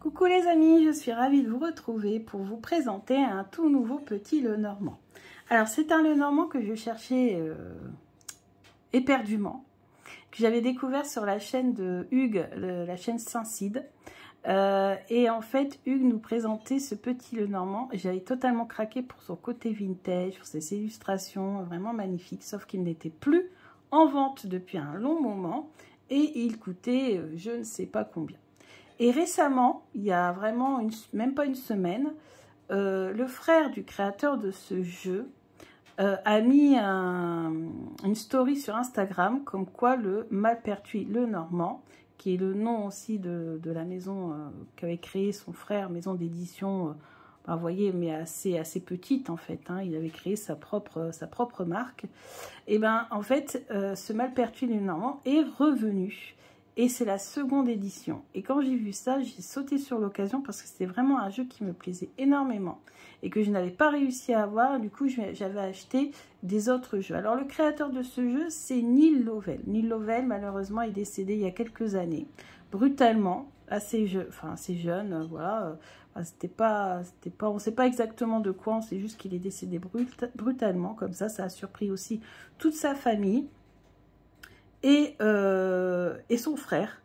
Coucou les amis, je suis ravie de vous retrouver pour vous présenter un tout nouveau petit Lenormand. Alors c'est un Lenormand que je cherchais éperdument, que j'avais découvert sur la chaîne de Hugues, la chaîne Saint-Cide. Et en fait Hugues nous présentait ce petit Lenormand. J'avais totalement craqué pour son côté vintage, pour ses illustrations vraiment magnifiques, sauf qu'il n'était plus en vente depuis un long moment et il coûtait je ne sais pas combien. Et récemment, il y a vraiment même pas une semaine, le frère du créateur de ce jeu a mis une story sur Instagram comme quoi le Malpertuis Lenormand, qui est le nom aussi de la maison qu'avait créé son frère, maison d'édition, vous voyez, mais assez petite en fait, hein, il avait créé sa propre marque. Et ben en fait, ce Malpertuis Lenormand est revenu. Et c'est la seconde édition. Et quand j'ai vu ça, j'ai sauté sur l'occasion parce que c'était vraiment un jeu qui me plaisait énormément. Et que je n'avais pas réussi à avoir. Du coup, j'avais acheté des autres jeux. Alors, le créateur de ce jeu, c'est Neil Lovell. Neil Lovell, malheureusement, est décédé il y a quelques années. Brutalement, assez jeune, voilà. On ne sait pas exactement de quoi, on sait juste qu'il est décédé brutalement. Comme ça a surpris aussi toute sa famille. Et son frère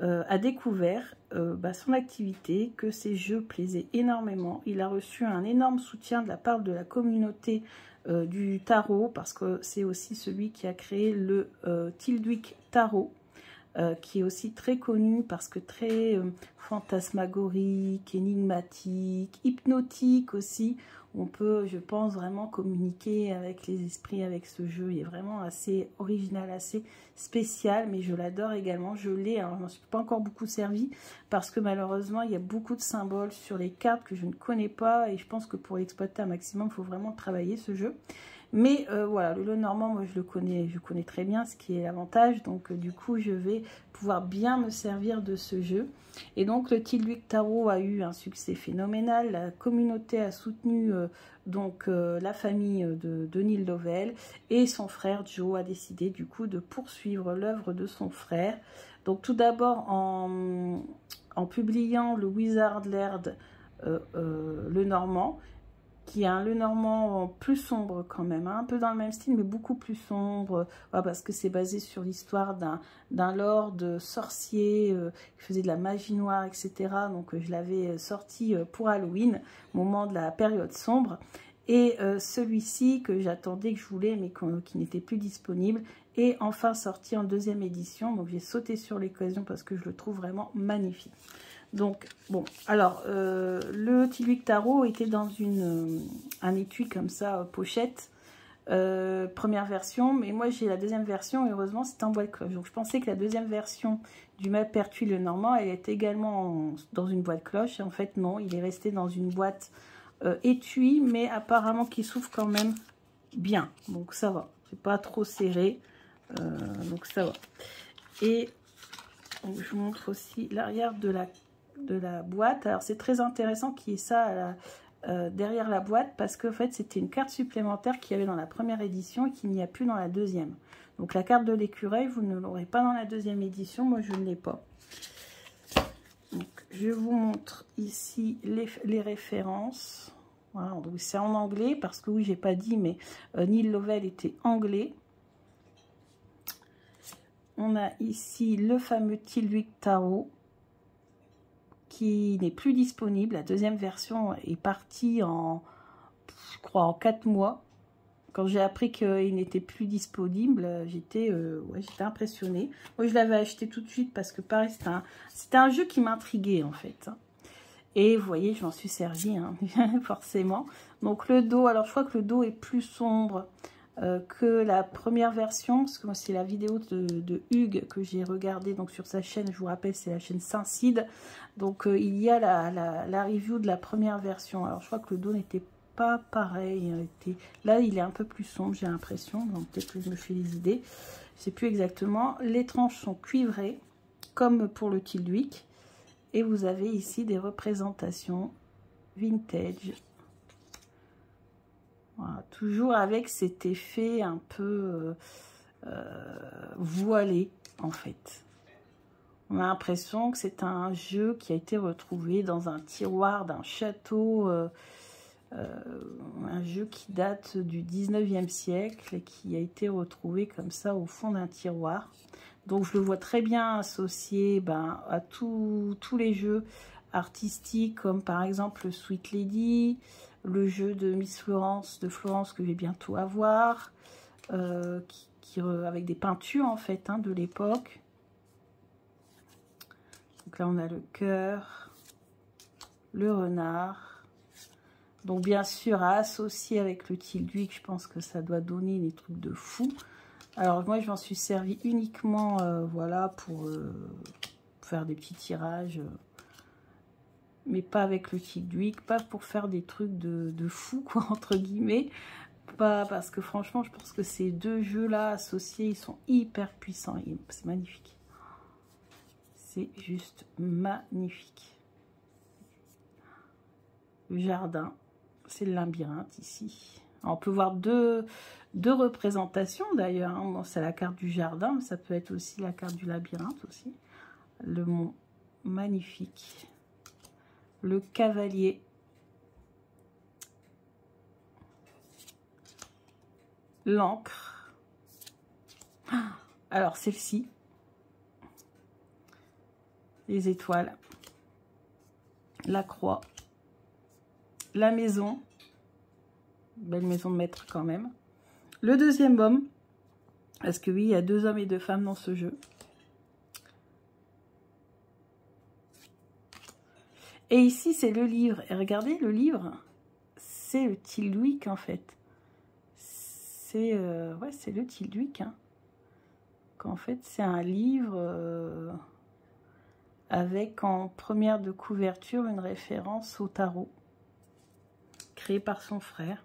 a découvert son activité, que ses jeux plaisaient énormément. Il a reçu un énorme soutien de la part de la communauté du tarot, parce que c'est aussi celui qui a créé le Tilduik Tarot, qui est aussi très connu parce que très fantasmagorique, énigmatique, hypnotique aussi. On peut, je pense, vraiment communiquer avec les esprits avec ce jeu. Il est vraiment assez original, assez spécial, mais je l'adore également. Je l'ai, alors je ne m'en suis pas encore beaucoup servi parce que malheureusement, il y a beaucoup de symboles sur les cartes que je ne connais pas et je pense que pour l'exploiter un maximum, il faut vraiment travailler ce jeu. Mais voilà, le Lenormand, moi je connais très bien, ce qui est l'avantage. Donc du coup, je vais pouvoir bien me servir de ce jeu. Et donc le Tilduik Tarot a eu un succès phénoménal. La communauté a soutenu la famille de Neil Lovell. Et son frère Joe a décidé du coup de poursuivre l'œuvre de son frère. Donc tout d'abord en publiant le Wizard Laird Lenormand, qui est un Lenormand plus sombre quand même, hein, un peu dans le même style, mais beaucoup plus sombre, parce que c'est basé sur l'histoire d'un lord sorcier qui faisait de la magie noire, etc. Donc je l'avais sorti pour Halloween, au moment de la période sombre. Et celui-ci que j'attendais, que je voulais, mais qui n'était plus disponible, est enfin sorti en deuxième édition. Donc j'ai sauté sur l'occasion parce que je le trouve vraiment magnifique. Donc, bon, alors, le Tilduik Tarot était dans un étui comme ça, pochette, première version, mais moi j'ai la deuxième version, et heureusement c'est en boîte cloche. Donc je pensais que la deuxième version du Malpertuis Lenormand, elle était également dans une boîte cloche, et en fait non, il est resté dans une boîte étui, mais apparemment qui s'ouvre quand même bien, donc ça va, c'est pas trop serré, donc ça va. Et donc, je vous montre aussi l'arrière de la boîte. Alors c'est très intéressant qu'il y ait ça derrière la boîte, parce qu'en fait c'était une carte supplémentaire qu'il y avait dans la première édition et qu'il n'y a plus dans la deuxième. Donc la carte de l'écureuil, vous ne l'aurez pas dans la deuxième édition, moi je ne l'ai pas. Donc je vous montre ici les références. Voilà, donc c'est en anglais parce que oui, j'ai pas dit, mais Neil Lovell était anglais. On a ici le fameux Tilduik Tarot, qui n'est plus disponible. La deuxième version est partie je crois, en 4 mois. Quand j'ai appris qu'il n'était plus disponible, j'étais impressionnée. Moi, je l'avais acheté tout de suite parce que, pareil, c'était un jeu qui m'intriguait, en fait. Et vous voyez, je m'en suis servi, hein, forcément. Donc, le dos, alors je crois que le dos est plus sombre que la première version, parce que moi c'est la vidéo de Hugues que j'ai regardé donc sur sa chaîne, je vous rappelle c'est la chaîne Saint-Cide, donc il y a la review de la première version. Alors je crois que le dos n'était pas pareil, là il est un peu plus sombre, j'ai l'impression, donc peut-être que je me fais des idées, je sais plus exactement. Les tranches sont cuivrées comme pour le Tilduik, et vous avez ici des représentations vintage. Voilà, toujours avec cet effet un peu voilé, en fait. On a l'impression que c'est un jeu qui a été retrouvé dans un tiroir d'un château, un jeu qui date du 19e siècle et qui a été retrouvé comme ça au fond d'un tiroir. Donc je le vois très bien associé à tous les jeux artistiques comme par exemple Sweet Lady, le jeu de Miss Florence, de Florence que je vais bientôt avoir, avec des peintures en fait de l'époque. Donc là on a le cœur, le renard. Donc bien sûr à associer avec le Tilduik, je pense que ça doit donner des trucs de fou. Alors moi je m'en suis servi uniquement voilà pour faire des petits tirages, mais pas avec le Tilduik, pas pour faire des trucs de fou quoi entre guillemets, pas parce que franchement je pense que ces deux jeux là associés ils sont hyper puissants, c'est magnifique, c'est juste magnifique. Le jardin, c'est le labyrinthe ici. Alors, on peut voir deux représentations d'ailleurs. Bon, c'est la carte du jardin, mais ça peut être aussi la carte du labyrinthe aussi. Le mont, magnifique. Le cavalier. L'encre. Alors, celle-ci. Les étoiles. La croix. La maison. Belle maison de maître quand même. Le deuxième homme. Parce que oui, il y a 2 hommes et 2 femmes dans ce jeu. Et ici, c'est le livre. Et regardez, le livre, c'est le Tilduik en fait. C'est ouais, c'est le Tilduik. En fait, c'est un livre avec en première de couverture une référence au tarot. Créé par son frère.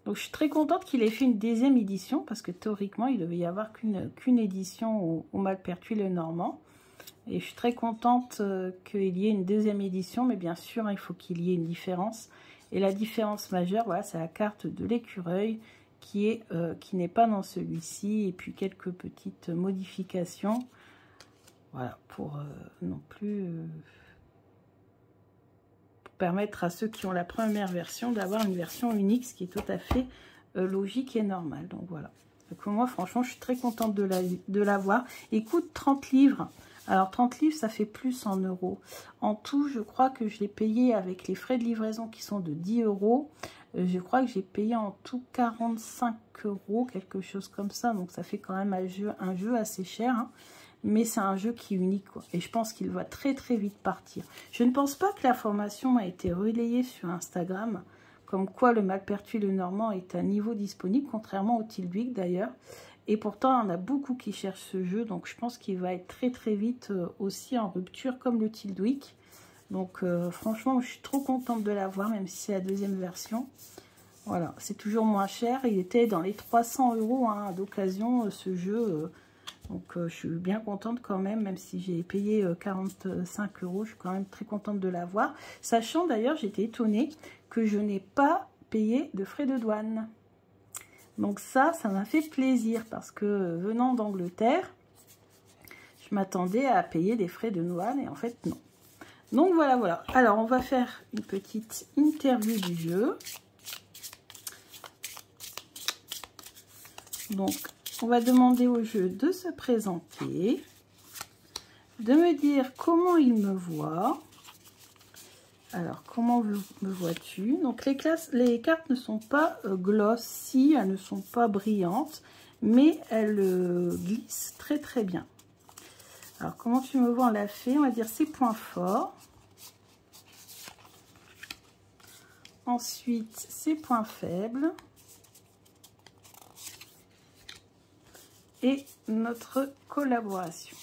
Donc je suis très contente qu'il ait fait une 2e édition, parce que théoriquement il devait y avoir qu'une édition au Malpertuis le Normand. Et je suis très contente qu'il y ait une 2e édition, mais bien sûr il faut qu'il y ait une différence. Et la différence majeure, voilà, c'est la carte de l'écureuil qui n'est pas dans celui-ci, et puis quelques petites modifications. Voilà, pour non plus... permettre à ceux qui ont la première version d'avoir une version unique, ce qui est tout à fait logique et normal. Donc voilà. Donc moi franchement je suis très contente de l'avoir. Il coûte 30 livres. Alors 30 livres ça fait plus en euros. En tout je crois que je l'ai payé avec les frais de livraison qui sont de 10 €. Je crois que j'ai payé en tout 45 €, quelque chose comme ça. Donc ça fait quand même un jeu assez cher. Mais c'est un jeu qui est unique, quoi. Et je pense qu'il va très très vite partir. Je ne pense pas que l'information a été relayée sur Instagram, comme quoi le Malpertuis le Normand est à niveau disponible, contrairement au Tilduik d'ailleurs. Et pourtant, on a beaucoup qui cherchent ce jeu, donc je pense qu'il va être très très vite aussi en rupture, comme le Tilduik. Donc franchement, je suis trop contente de l'avoir, même si c'est la 2e version. Voilà, c'est toujours moins cher. Il était dans les 300 € d'occasion, ce jeu. Donc je suis bien contente quand même si j'ai payé 45 €, je suis quand même très contente de l'avoir. Sachant d'ailleurs, j'étais étonnée que je n'ai pas payé de frais de douane. Donc ça m'a fait plaisir parce que venant d'Angleterre, je m'attendais à payer des frais de douane et en fait non. Donc voilà, voilà. Alors on va faire une petite interview du jeu. Donc on va demander au jeu de se présenter, de me dire comment il me voit. Alors, comment me vois-tu? Donc, les cartes ne sont pas glossy, elles ne sont pas brillantes, mais elles glissent très très bien. Alors, comment tu me vois en la fée? On va dire ses points forts. Ensuite, ses points faibles. Et notre collaboration.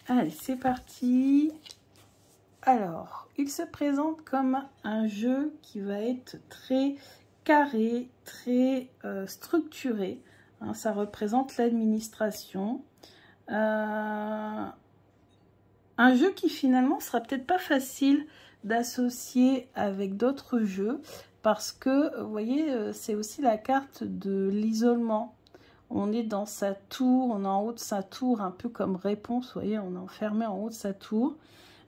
Allez, c'est parti. Alors, il se présente comme un jeu qui va être très carré, très structuré. Hein, ça représente l'administration. Un jeu qui finalement sera peut-être pas facile d'associer avec d'autres jeux parce que, vous voyez, c'est aussi la carte de l'isolement. On est dans sa tour, on est en haut de sa tour, un peu comme réponse, vous voyez, on est enfermé en haut de sa tour.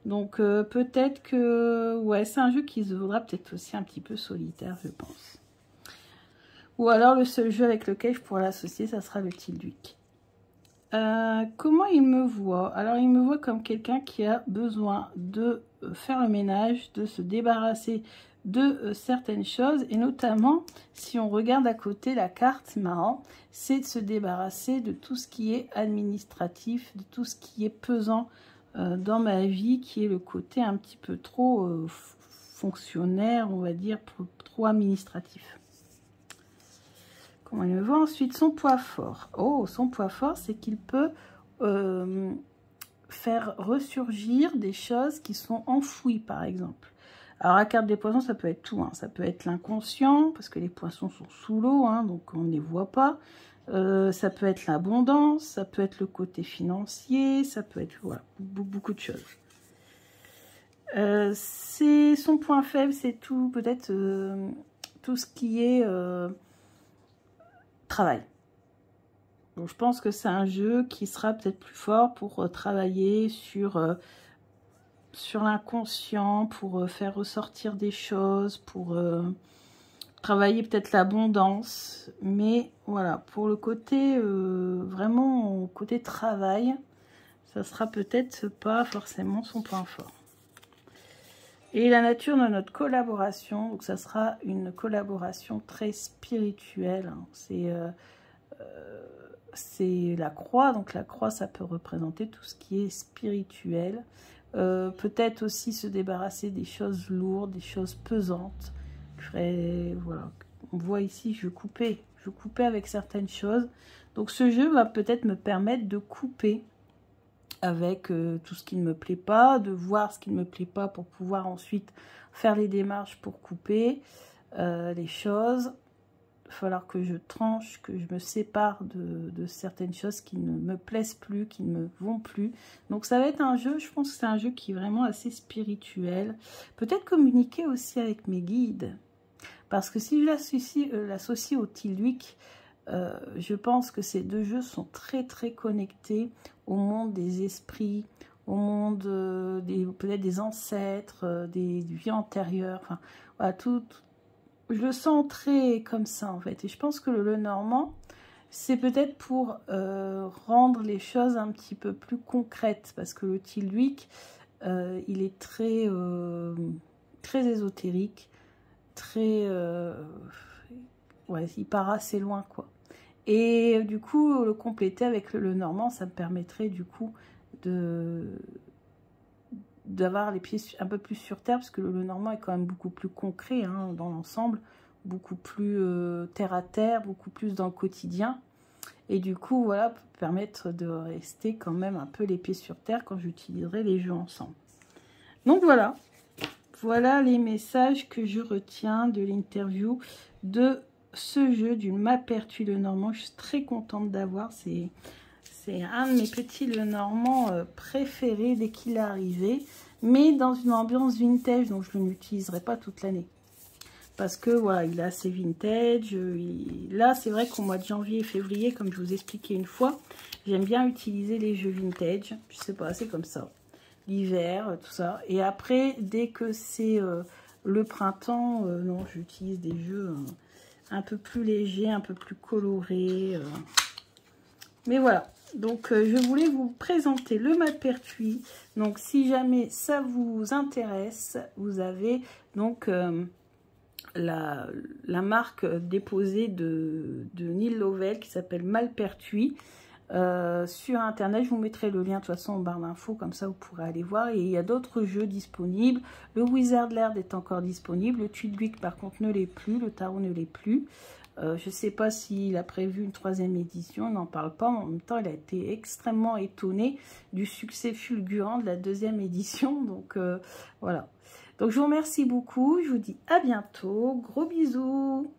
Donc peut-être que, ouais, c'est un jeu qui se voudra peut-être aussi un petit peu solitaire, je pense. Ou alors le seul jeu avec lequel je pourrais l'associer, ça sera le Tilduik. Comment il me voit? Alors il me voit comme quelqu'un qui a besoin de faire le ménage, de se débarrasser de certaines choses, et notamment si on regarde à côté la carte, c'est marrant, c'est de se débarrasser de tout ce qui est administratif, de tout ce qui est pesant dans ma vie, qui est le côté un petit peu trop fonctionnaire, on va dire, trop administratif. Comment il me voit ensuite? Son poids fort. Oh, son poids fort, c'est qu'il peut faire ressurgir des choses qui sont enfouies, par exemple. Alors, la carte des poissons, ça peut être tout. Hein. Ça peut être l'inconscient, parce que les poissons sont sous l'eau, hein, donc on ne les voit pas. Ça peut être l'abondance, ça peut être le côté financier, ça peut être voilà, beaucoup de choses. C'est son point faible, c'est tout, peut-être tout ce qui est travail. Donc je pense que c'est un jeu qui sera peut-être plus fort pour travailler sur l'inconscient, pour faire ressortir des choses, pour travailler peut-être l'abondance. Mais voilà, pour le côté vraiment côté travail, ça sera peut-être pas forcément son point fort. Et la nature de notre collaboration, donc ça sera une collaboration très spirituelle. Hein. C'est la croix, donc la croix ça peut représenter tout ce qui est spirituel. Peut-être aussi se débarrasser des choses lourdes, des choses pesantes. Voilà. On voit ici, je coupais avec certaines choses. Donc ce jeu va peut-être me permettre de couper avec tout ce qui ne me plaît pas, de voir ce qui ne me plaît pas pour pouvoir ensuite faire les démarches pour couper les choses. Il va falloir que je tranche, que je me sépare de certaines choses qui ne me plaisent plus, qui ne me vont plus. Donc ça va être un jeu, je pense que c'est un jeu qui est vraiment assez spirituel. Peut-être communiquer aussi avec mes guides. Parce que si je l'associe au Tilduik, je pense que ces deux jeux sont très très connectés au monde des esprits, au monde peut-être des ancêtres, des vies antérieures, enfin voilà, je le sens très comme ça en fait. Et je pense que le Normand, c'est peut-être pour rendre les choses un petit peu plus concrètes, parce que le Tilduik, il est très, très ésotérique, très... ouais, il part assez loin quoi. Et du coup, le compléter avec le Normand, ça me permettrait du coup d'avoir les pieds un peu plus sur terre, parce que le Normand est quand même beaucoup plus concret hein, dans l'ensemble, beaucoup plus terre à terre, beaucoup plus dans le quotidien. Et du coup, voilà, pour permettre de rester quand même un peu les pieds sur terre quand j'utiliserai les jeux ensemble. Donc voilà, voilà les messages que je retiens de l'interview de ce jeu du Malpertuis le Normand. Je suis très contente d'avoir, c'est un de mes petits le Normand préférés dès qu'il est arrivé, mais dans une ambiance vintage, donc je ne l'utiliserai pas toute l'année. Parce que voilà, il est assez vintage. Là, c'est vrai qu'au mois de janvier et février, comme je vous expliquais une fois, j'aime bien utiliser les jeux vintage. Je sais pas, c'est comme ça. L'hiver, tout ça. Et après, dès que c'est le printemps, non, j'utilise des jeux un peu plus légers, un peu plus colorés. Mais voilà. Donc, je voulais vous présenter le Malpertuis. Donc, si jamais ça vous intéresse, vous avez donc... la marque déposée de Neil Lovell qui s'appelle Malpertuis sur internet. Je vous mettrai le lien de toute façon en barre d'infos, comme ça vous pourrez aller voir. Et il y a d'autres jeux disponibles. Le Wizardland est encore disponible, le Tilduik par contre ne l'est plus, le tarot ne l'est plus. Je ne sais pas s'il a prévu une 3e édition, on n'en parle pas. En même temps, il a été extrêmement étonné du succès fulgurant de la 2e édition. Donc voilà. Donc je vous remercie beaucoup, je vous dis à bientôt, gros bisous.